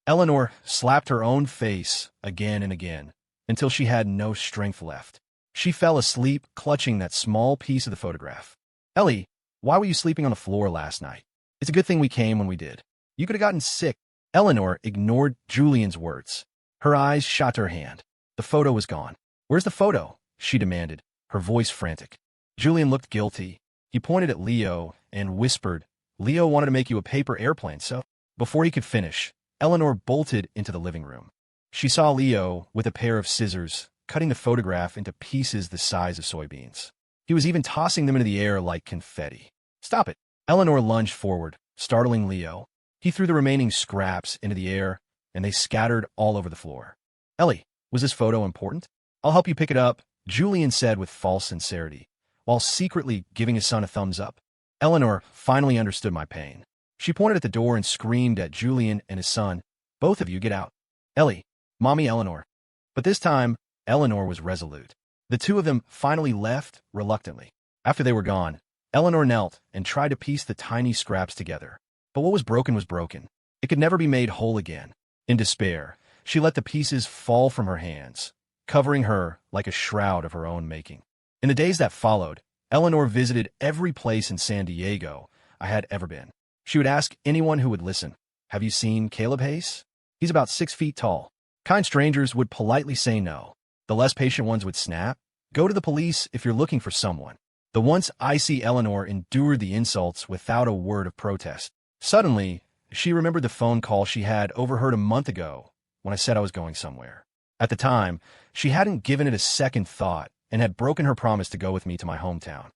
Eleanor slapped her own face again and again until she had no strength left. She fell asleep clutching that small piece of the photograph. Ellie, why were you sleeping on the floor last night? It's a good thing we came when we did. You could have gotten sick. Eleanor ignored Julian's words. Her eyes shot to her hand. The photo was gone. Where's the photo? She demanded, her voice frantic. Julian looked guilty. He pointed at Leo and whispered, Leo wanted to make you a paper airplane, so... Before he could finish, Eleanor bolted into the living room. She saw Leo with a pair of scissors, cutting the photograph into pieces the size of soybeans. He was even tossing them into the air like confetti. Stop it. Eleanor lunged forward, startling Leo. He threw the remaining scraps into the air, and they scattered all over the floor. Ellie, was this photo important? I'll help you pick it up, Julian said with false sincerity, while secretly giving his son a thumbs up. Eleanor finally understood my pain. She pointed at the door and screamed at Julian and his son, both of you get out. Ellie, Mommy Eleanor. But this time, Eleanor was resolute. The 2 of them finally left reluctantly. After they were gone, Eleanor knelt and tried to piece the tiny scraps together. But what was broken was broken. It could never be made whole again. In despair, she let the pieces fall from her hands, covering her like a shroud of her own making. In the days that followed, Eleanor visited every place in San Diego I had ever been. She would ask anyone who would listen, have you seen Caleb Hayes? He's about 6 feet tall. Kind strangers would politely say no. The less patient ones would snap, go to the police if you're looking for someone. The once icy Eleanor endured the insults without a word of protest. Suddenly, she remembered the phone call she had overheard a month ago when I said I was going somewhere. At the time, she hadn't given it a second thought and had broken her promise to go with me to my hometown.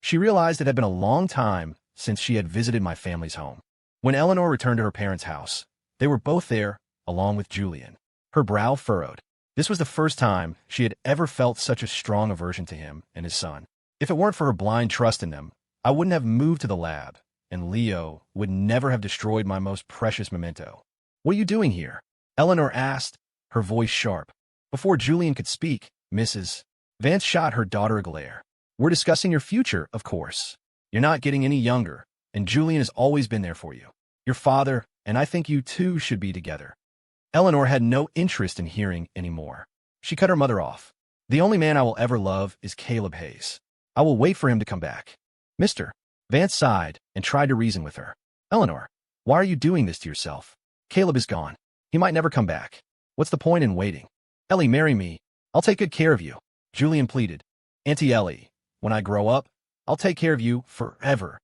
She realized it had been a long time since she had visited my family's home. When Eleanor returned to her parents' house, they were both there, along with Julian. Her brow furrowed. This was the first time she had ever felt such a strong aversion to him and his son. If it weren't for her blind trust in them, I wouldn't have moved to the lab, and Leo would never have destroyed my most precious memento. What are you doing here? Eleanor asked, her voice sharp. Before Julian could speak, Mrs. Vance shot her daughter a glare. We're discussing your future, of course. You're not getting any younger, and Julian has always been there for you. Your father, and I think you two should be together. Eleanor had no interest in hearing anymore. She cut her mother off. The only man I will ever love is Caleb Hayes. I will wait for him to come back. Mr. Vance sighed and tried to reason with her. Eleanor, why are you doing this to yourself? Caleb is gone. He might never come back. What's the point in waiting? Ellie, marry me. I'll take good care of you. Julian pleaded. Auntie Ellie, when I grow up, I'll take care of you forever.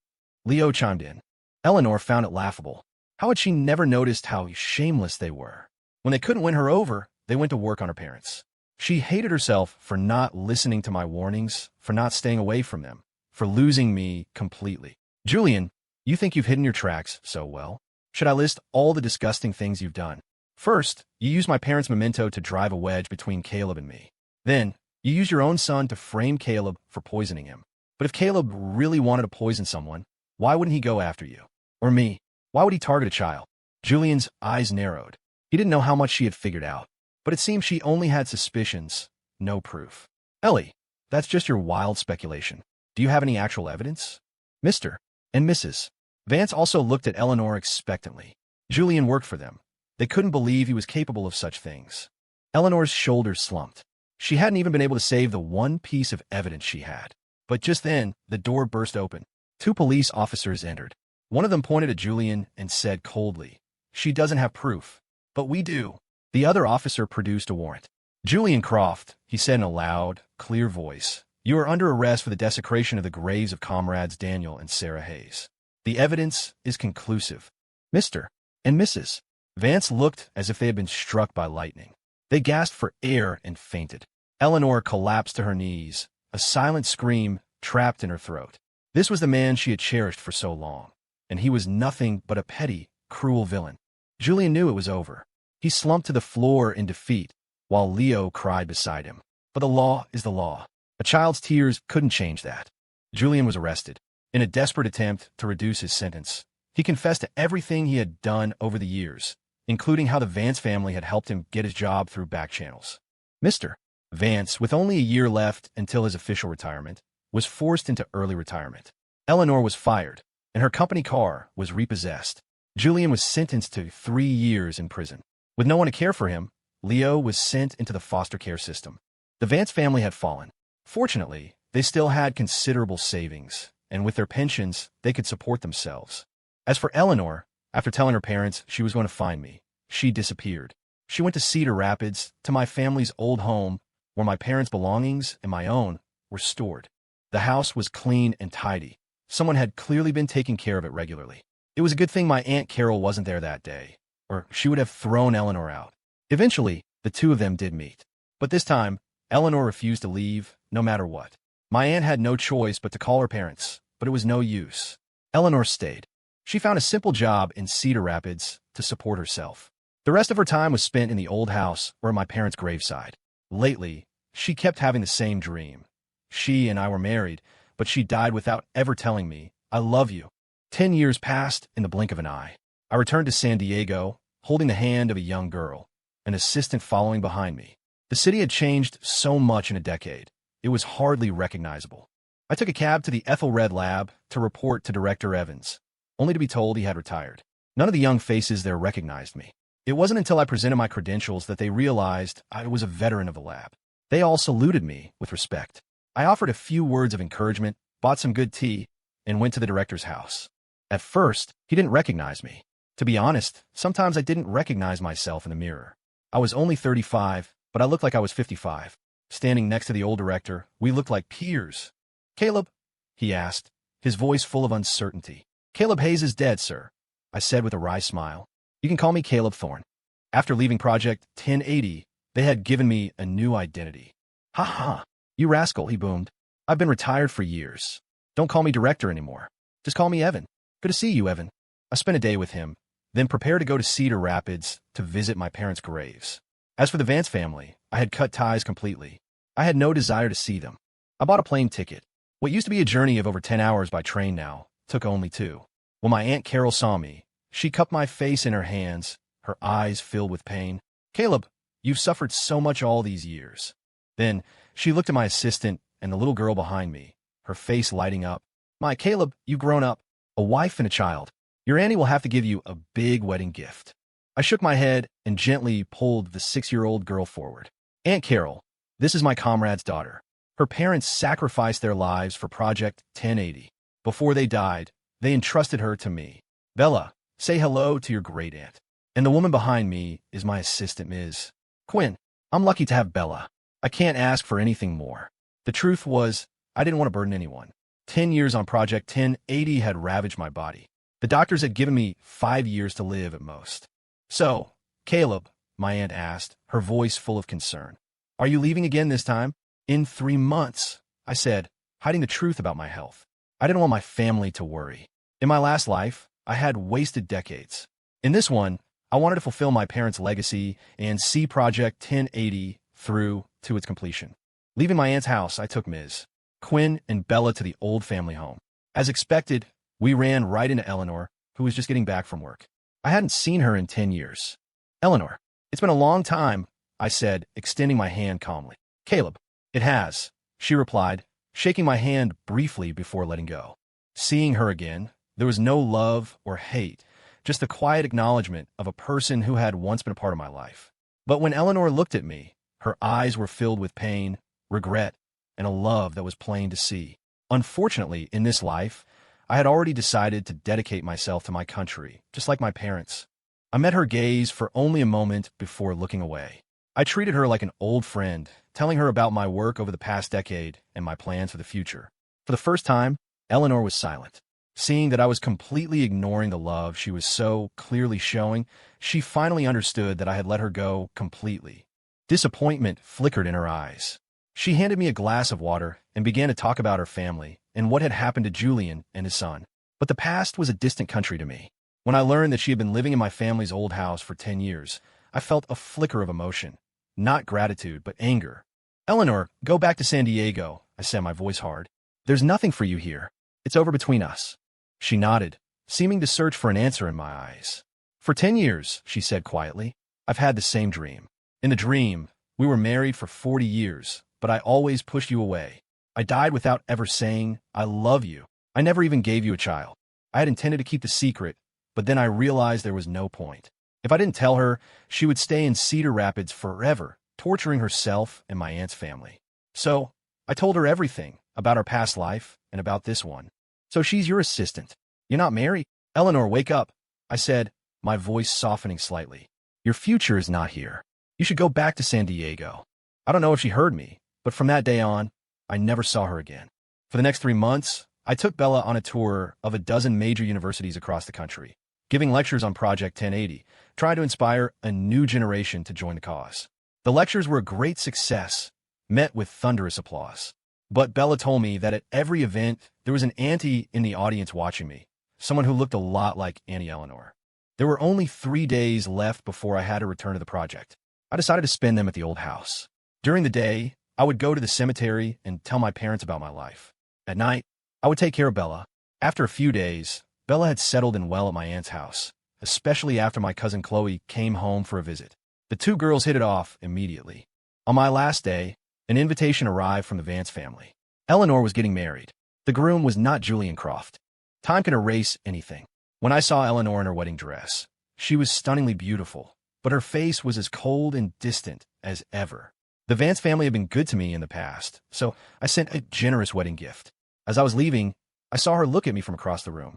Leo chimed in. Eleanor found it laughable. How had she never noticed how shameless they were? When they couldn't win her over, they went to work on her parents. She hated herself for not listening to my warnings, for not staying away from them, for losing me completely. Julian, you think you've hidden your tracks so well. Should I list all the disgusting things you've done? First, you used my parents' memento to drive a wedge between Caleb and me. Then, you used your own son to frame Caleb for poisoning him. But if Caleb really wanted to poison someone, why wouldn't he go after you? Or me? Why would he target a child? Julian's eyes narrowed. He didn't know how much she had figured out, but it seemed she only had suspicions, no proof. Ellie, that's just your wild speculation. Do you have any actual evidence? Mr. and Mrs. Vance also looked at Eleanor expectantly. Julian worked for them. They couldn't believe he was capable of such things. Eleanor's shoulders slumped. She hadn't even been able to save the one piece of evidence she had. But just then, the door burst open. Two police officers entered. One of them pointed at Julian and said coldly, "She doesn't have proof." "But we do." The other officer produced a warrant. "Julian Croft," he said in a loud, clear voice, "you are under arrest for the desecration of the graves of comrades Daniel and Sarah Hayes. The evidence is conclusive." "Mr. and Mrs." Vance looked as if they had been struck by lightning. They gasped for air and fainted. Eleanor collapsed to her knees, a silent scream trapped in her throat. This was the man she had cherished for so long, and he was nothing but a petty, cruel villain. Julian knew it was over. He slumped to the floor in defeat, while Leo cried beside him. But the law is the law. A child's tears couldn't change that. Julian was arrested. In a desperate attempt to reduce his sentence, he confessed to everything he had done over the years, including how the Vance family had helped him get his job through back channels. Mr. Vance, with only a year left until his official retirement, was forced into early retirement. Eleanor was fired, and her company car was repossessed. Julian was sentenced to 3 years in prison. With no one to care for him, Leo was sent into the foster care system. The Vance family had fallen. Fortunately, they still had considerable savings, and with their pensions, they could support themselves. As for Eleanor, after telling her parents she was going to find me, she disappeared. She went to Cedar Rapids, to my family's old home, where my parents' belongings and my own were stored. The house was clean and tidy. Someone had clearly been taking care of it regularly. It was a good thing my Aunt Carol wasn't there that day, or she would have thrown Eleanor out. Eventually, the two of them did meet. But this time, Eleanor refused to leave, no matter what. My aunt had no choice but to call her parents, but it was no use. Eleanor stayed. She found a simple job in Cedar Rapids to support herself. The rest of her time was spent in the old house or at my parents' graveside. Lately, she kept having the same dream. She and I were married, but she died without ever telling me, "I love you." 10 years passed in the blink of an eye. I returned to San Diego, holding the hand of a young girl, an assistant following behind me. The city had changed so much in a decade, it was hardly recognizable. I took a cab to the Ethelred lab to report to Director Evans, only to be told he had retired. None of the young faces there recognized me. It wasn't until I presented my credentials that they realized I was a veteran of the lab. They all saluted me with respect. I offered a few words of encouragement, bought some good tea, and went to the director's house. At first, he didn't recognize me. To be honest, sometimes I didn't recognize myself in the mirror. I was only 35, but I looked like I was 55. Standing next to the old director, we looked like peers. "Caleb?" he asked, his voice full of uncertainty. "Caleb Hayes is dead, sir," I said with a wry smile. "You can call me Caleb Thorne." After leaving Project 1080, they had given me a new identity. "Ha ha, you rascal," he boomed. "I've been retired for years. Don't call me director anymore. Just call me Evan. Good to see you, Evan." I spent a day with him, then prepared to go to Cedar Rapids to visit my parents' graves. As for the Vance family, I had cut ties completely. I had no desire to see them. I bought a plane ticket. What used to be a journey of over 10 hours by train now took only 2. When my Aunt Carol saw me, she cupped my face in her hands, her eyes filled with pain. "Caleb, you've suffered so much all these years." Then she looked at my assistant and the little girl behind me, her face lighting up. "My Caleb, you've grown up. A wife and a child. Your auntie will have to give you a big wedding gift." I shook my head and gently pulled the 6-year-old girl forward. "Aunt Carol, this is my comrade's daughter. Her parents sacrificed their lives for Project 1080. Before they died, they entrusted her to me. Bella, say hello to your great-aunt. And the woman behind me is my assistant, Ms. Quinn. I'm lucky to have Bella. I can't ask for anything more." The truth was, I didn't want to burden anyone. 10 years on Project 1080 had ravaged my body. The doctors had given me 5 years to live at most. "So, Caleb," my aunt asked, her voice full of concern, "are you leaving again this time?" "In 3 months," I said, hiding the truth about my health. I didn't want my family to worry. In my last life, I had wasted decades. In this one, I wanted to fulfill my parents' legacy and see Project 1080 through to its completion. Leaving my aunt's house, I took Ms. Quinn and Bella to the old family home. As expected, we ran right into Eleanor, who was just getting back from work. I hadn't seen her in 10 years. "Eleanor, it's been a long time," I said, extending my hand calmly. "Caleb, it has," she replied, shaking my hand briefly before letting go. Seeing her again, there was no love or hate, just the quiet acknowledgement of a person who had once been a part of my life. But when Eleanor looked at me, Her eyes were filled with pain, regret, and a love that was plain to see. Unfortunately, in this life, I had already decided to dedicate myself to my country, just like my parents. I met her gaze for only a moment before looking away. I treated her like an old friend, telling her about my work over the past decade and my plans for the future. For the first time, Eleanor was silent. Seeing that I was completely ignoring the love she was so clearly showing, she finally understood that I had let her go completely. Disappointment flickered in her eyes. She handed me a glass of water and began to talk about her family and what had happened to Julian and his son. But the past was a distant country to me. When I learned that she had been living in my family's old house for 10 years, I felt a flicker of emotion. Not gratitude, but anger. "Eleanor, go back to San Diego," I said, my voice hard. "There's nothing for you here. It's over between us." She nodded, seeming to search for an answer in my eyes. "For 10 years," she said quietly, "I've had the same dream. In the dream, we were married for 40 years, but I always pushed you away. I died without ever saying, 'I love you.' I never even gave you a child. I had intended to keep the secret, but then I realized there was no point. If I didn't tell her, she would stay in Cedar Rapids forever, torturing herself and my aunt's family. So I told her everything about our past life and about this one. So she's your assistant. You're not married? Eleanor, wake up," I said, my voice softening slightly. "Your future is not here. You should go back to San Diego." I don't know if she heard me, but from that day on, I never saw her again. For the next 3 months, I took Bella on a tour of a dozen major universities across the country, giving lectures on Project 1080, trying to inspire a new generation to join the cause. The lectures were a great success, met with thunderous applause. But Bella told me that at every event, there was an auntie in the audience watching me, someone who looked a lot like Auntie Eleanor. There were only 3 days left before I had to return to the project. I decided to spend them at the old house. During the day, I would go to the cemetery and tell my parents about my life. At night, I would take care of Bella. After a few days, Bella had settled in well at my aunt's house, especially after my cousin Chloe came home for a visit. The two girls hit it off immediately. On my last day, an invitation arrived from the Vance family. Eleanor was getting married. The groom was not Julian Croft. Time can erase anything. When I saw Eleanor in her wedding dress, she was stunningly beautiful, but her face was as cold and distant as ever. The Vance family had been good to me in the past, so I sent a generous wedding gift. As I was leaving, I saw her look at me from across the room.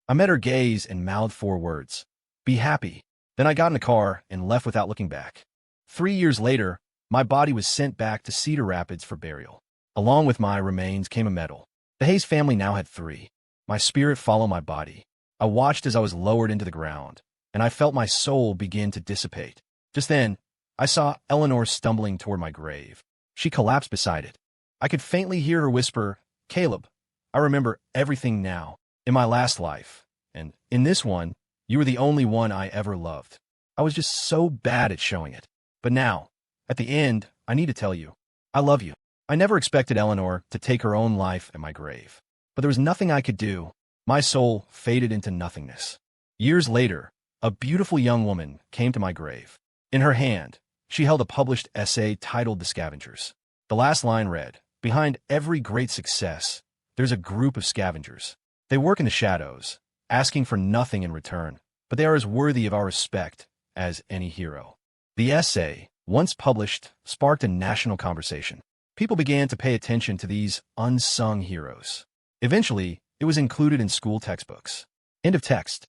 I met her gaze and mouthed 4 words: "Be happy." Then I got in the car and left without looking back. 3 years later, my body was sent back to Cedar Rapids for burial. Along with my remains came a medal. The Hayes family now had 3. My spirit followed my body. I watched as I was lowered into the ground, and I felt my soul begin to dissipate. Just then, I saw Eleanor stumbling toward my grave. She collapsed beside it. I could faintly hear her whisper, "Caleb, I remember everything now. In my last life, and in this one, you were the only one I ever loved." I was just so bad at showing it. But now, at the end, I need to tell you, I love you. I never expected Eleanor to take her own life at my grave. But there was nothing I could do. My soul faded into nothingness. Years later, a beautiful young woman came to my grave. In her hand, she held a published essay titled "The Scavengers." The last line read, "Behind every great success, there's a group of scavengers. They work in the shadows, asking for nothing in return, but they are as worthy of our respect as any hero." The essay, once published, sparked a national conversation. People began to pay attention to these unsung heroes. Eventually, it was included in school textbooks. End of text.